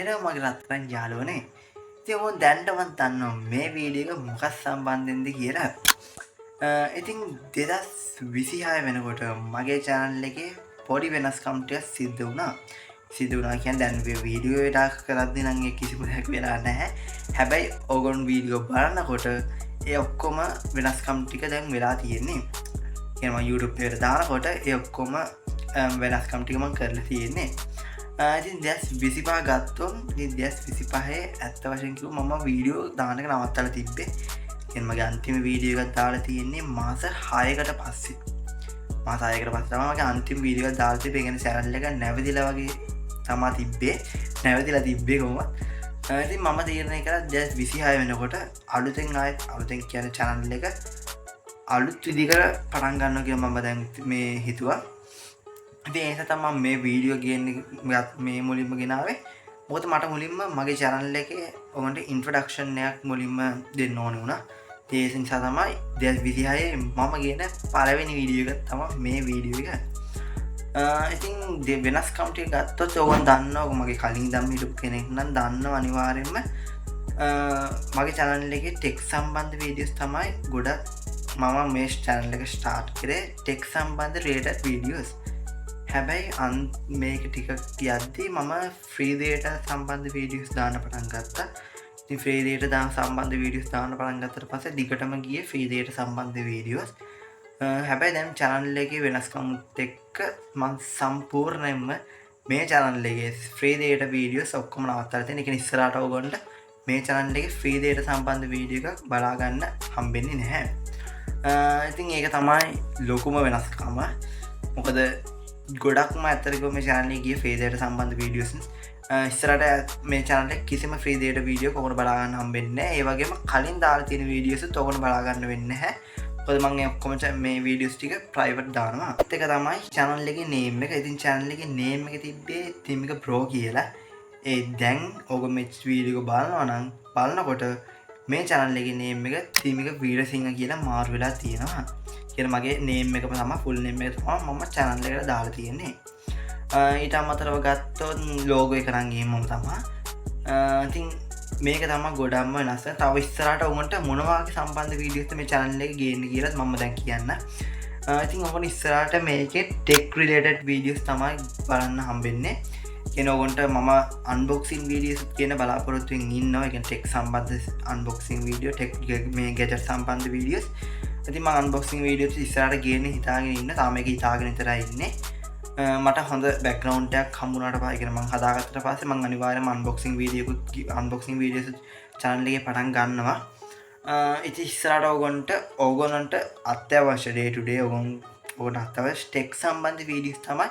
එනවා මගේ රත්තරන් යාළුවනේ. ඉතින් මොන් දැන්ට මන් දන්නවා මේ වීඩියෝ එක මොකක් සම්බන්ධෙන්ද කියලා. ඉතින් 2026 වෙනකොට මගේ channel එකේ පොඩි වෙනස්කම් ටිකක් සිද්ධ වුණා. කියන්නේ දැන් වීඩියෝ එකක් කරද්දී නම් ඒ කිසිම දෙයක් වෙලා නැහැ. හැබැයි ඕගොල්ලෝ වීඩියෝ බලනකොට ඒ ඔක්කොම වෙනස්කම් ටික දැන් වෙලා තියෙන්නේ. කියන්නේ මම YouTube එකට දානකොට ඒ ඔක්කොම වෙනස්කම් ටික මම කරලා තියෙන්නේ. ඉතින් 2025 ගත්තොත් ඉතින් 2025 ඇත්ත වශයෙන් කිව්වොත් මම වීඩියෝ දාන එක නවත්තලා තිබ්බේ. කියන්නේ මගේ අන්තිම වීඩියෝ එකක් දාලා තියෙන්නේ මාස 6කට පස්සේ. මාස 6කට පස්සේ තමයි මගේ අන්තිම වීඩියෝ එක දාලා තිබ්බේ. ඒ කියන්නේ channel එක නැවතිලා වගේ තමා තිබ්බේ. නැවතිලා තිබ්බේ කොහොමද? ඉතින් මම තීරණය කරා 2026 වෙනකොට අලුතෙන් කියන්නේ channel එක අලුත් විදිහකට පටන් ගන්නවා කියලා මම දැන් මේ හිතුවා. ඉතින් ඒ නිසා තමයි මේ වීඩියෝ ගේන්නේ මේ මුලින්ම ගෙනාවේ. මොකද මට මුලින්ම මගේ channel එකේ ඔයගොල්ලන්ට ඉන්ට්‍රොඩක්ෂන් එකක් මුලින්ම දෙන්න ඕනේ වුණා. ඒ නිසා තමයි 2026 මම ගෙන පළවෙනි වීඩියෝ එක තමයි මේ වීඩියෝ එක. ඉතින් වෙනස්කම් ටික ගත්තොත් ඔයගොල්ලෝ දන්නවා මගේ කලින් දම් හිටපු කෙනෙක් නම් දන්නවා අනිවාර්යෙන්ම මගේ channel එකේ ටෙක් සම්බන්ධ වීඩියෝස් තමයි ගොඩක් මම මේ channel එක start කරේ ටෙක් සම්බන්ධ related videos. හැබැයි මේක ටික කියද්දී මම ෆ්‍රී data සම්බන්ධ වීඩියෝස් දාන්න පටන් ගත්තා. ඉතින් ෆ්‍රී data දාන සම්බන්ධ වීඩියෝස් දාන්න පටන් ගත්තට පස්සේ දිගටම ගියේ ෆ්‍රී data සම්බන්ධ වීඩියෝස්. හැබැයි දැන් channel එකේ වෙනස්කම්ත් එක්ක මම සම්පූර්ණයෙන්ම මේ channel එකේ ෆ්‍රී data වීඩියෝස් ඔක්කොම නවත්තලා තියෙනවා. ඒ කියන්නේ ඉස්සරහට ඔයගොල්ලන්ට මේ channel එකේ ෆ්‍රී data සම්බන්ධ වීඩියෝ එකක් බලා ගන්න හම්බෙන්නේ නැහැ. ඉතින් ඒක තමයි ලොකුම වෙනස්කම. මොකද ගොඩක්ම ඇතරක මේ channel එකේ ෆ්‍රී data සම්බන්ධ වීඩියෝස් ඉස්සරහට මේ channel එකේ කිසිම ෆ්‍රී data වීඩියෝ කොහොමද බලා ගන්න හම්බෙන්නේ නැහැ. ඒ වගේම කලින් දාලා තියෙන වීඩියෝස් ඔයගොල්ලෝ බලා ගන්න වෙන්නේ නැහැ. මොකද මම ඔක්කොම මේ වීඩියෝස් ටික ප්‍රයිවට් දානවා. ඒක තමයි channel එකේ name එක. ඉතින් channel එකේ name එක තිබ්බේ තිමික බ්‍රෝ කියලා. ඒ දැන් ඔයගොල්ලෝ මේ වීඩියෝ එක බලනවා නම් බලනකොට මේ channel එකේ name එක තිමික වීරසිංහ කියලා මාරු වෙලා තියෙනවා. කියන මගේ name එකම තමයි full name එක තමයි මම channel එකට දාලා තියෙන්නේ. ඊට අමතරව ගත්තොත් logo එක නම් එහෙමම තමයි. ඉතින් මේක තමයි ගොඩක්ම වෙනස්. තව ඉස්සරහට උන්ට මොන වගේ සම්බන්ධ වීඩියෝස්ද මේ channel එකේ ගේන්න කියලා මම දැන් කියන්න. ඉතින් ඔයගොල්ලෝ ඉස්සරහට මේකේ tech related videos තමයි බලන්න හම්බෙන්නේ. කියන ඔයගොල්ලන්ට මම unboxing videos කියන බලාපොරොත්තුෙන් ඉන්නවා. ඒ කියන්නේ tech සම්බන්ධ unboxing video, tech මේ gadget සම්බන්ධ videos. ඉතින් මම unboxing videos ඉස්සරහට ගේන්න හිතාගෙන ඉන්න. තාම මේක හිතාගෙන විතරයි ඉන්නේ. මට හොඳ බැක්ග්‍රවුන්ඩ් එකක් හම්බුනාට පස්සේ කියන මම හදාගත්තට පස්සේ මම අනිවාර්යයෙන්ම unboxing videos channel එකේ පටන් ගන්නවා. ඉතින් ඉස්සරහට ඕගොල්ලන්ට අත්‍යවශ්‍ය day to day ඕගොල්ලන්ට අත්‍යවශ්‍ය tech සම්බන්ධ videos තමයි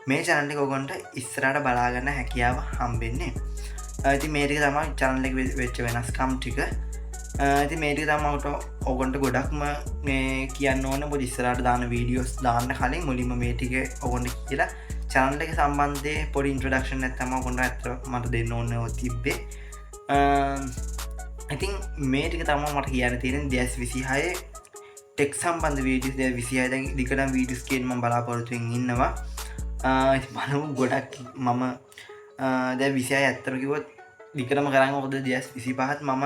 මේ channel එක ඕගොල්ලන්ට ඉස්සරහට බලා ගන්න හැකියාව හම්බෙන්නේ. ඉතින් මේ ටික තමයි channel එකේ වෙච්ච වෙනස්කම් ටික. ඉතින් මේ ටික තමයි ඔයගොල්ලන්ට ගොඩක්ම මේ කියන්න ඕන. මොකද ඉස්සරහට දාන වීඩියෝස් දාන්න කලින් මුලින්ම මේ ටික ඔයගොල්ලන්ට කියලා channel එක සම්බන්ධයෙන් පොඩි ඉන්ට්‍රොඩක්ෂන් එකක් තමයි ඔයගොල්ලන්ට ඇත්තට මට දෙන්න ඕනේ තිබ්බේ. ඉතින් මේ ටික තමයි මට කියන්න තියෙන්නේ 2026 ටෙක් සම්බන්ධ වීඩියෝස් 2026 දැන් දිගටම වීඩියෝස් කියන මම බලාපොරොත්තු වෙමින් ඉන්නවා. ඉතින් බලමු ගොඩක් මම දැන් 26 ඇත්තට කිව්වොත් දිගටම කරන්නේ මොකද 2025ත් මම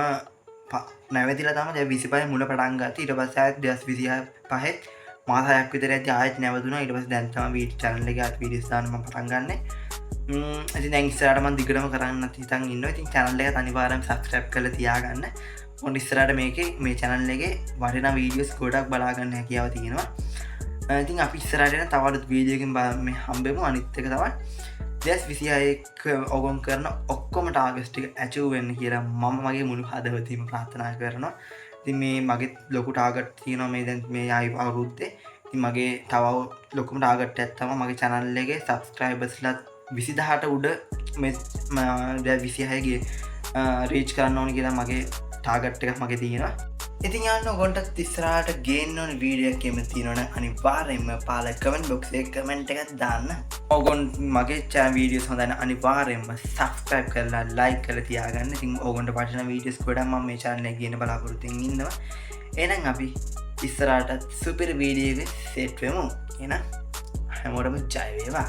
නැවතිලා තමයි 2025 මුල පටන් ගත්තේ. ඊට පස්සේ ආයෙත් 2025 මාස 6ක් විතර ඇද්දි ආයෙත් නැවතුණා. ඊට පස්සේ දැන් තමයි වීඩියෝ channel එකේ ආයෙත් වීඩියෝස් දාන්න මම පටන් ගන්නෙ. ඉතින් දැන් ඉස්සරහට මම දිගටම කරන්න හිතන් ඉන්නවා. ඉතින් channel එකට අනිවාර්යයෙන්ම subscribe කරලා තියාගන්න. මොකද ඉස්සරහට මේ channel එකේ වටිනා වීඩියෝස් ගොඩක් බලා ගන්න හැකියාව තියෙනවා. ඉතින් අපි ඉස්සරහට යන තව අලුත් වීඩියෝ එකකින් මේ හම්බෙමු. අනිත් එක තමයි 2026 ඔගොන් කරන ඔක්කොම ටාගට්ස් ටික ඇචීව් වෙන්න කියලා මම මගේ මුළු හදවතින්ම ප්‍රාර්ථනා කරනවා. ඉතින් මේ මගේ ලොකු ටාගට් තියෙනවා මේ දැන් මේ අවුරුද්දේ. ඉතින් මගේ තව ලොකුම ටාගට් එකක් තමයි මගේ channel එකේ subscribersලා 20000ට උඩ මේ 2026 ගේ රීච් කරන්න ඕනේ කියලා මගේ ටාගට් එකක් මගේ තියෙනවා. ඉතින් යන්න ඔයගොල්ලන්ට ඉස්සරහට ගේන්න ඕන වීඩියෝ එකක් එමෙ තියෙනවනේ අනිවාර්යයෙන්ම පාල කමෙන්ට් බොක්ස් එකේ කමෙන්ට් එකක් දාන්න. ඔයගොල්ලන් මගේ channel වීඩියෝස් හොඳ නැහැ අනිවාර්යයෙන්ම subscribe කරලා like කරලා තියාගන්න. ඉතින් ඔයගොල්ලන්ට වටිනා වීඩියෝස් ගොඩක් මම මේ channel එකේ ගේන්න බලාපොරොත්තු වෙමින් ඉන්නවා. එහෙනම් අපි ඉස්සරහට සුපිරි වීඩියෝ එකක සෙට් වෙමු. එහෙනම් හැමෝටම ජය වේවා.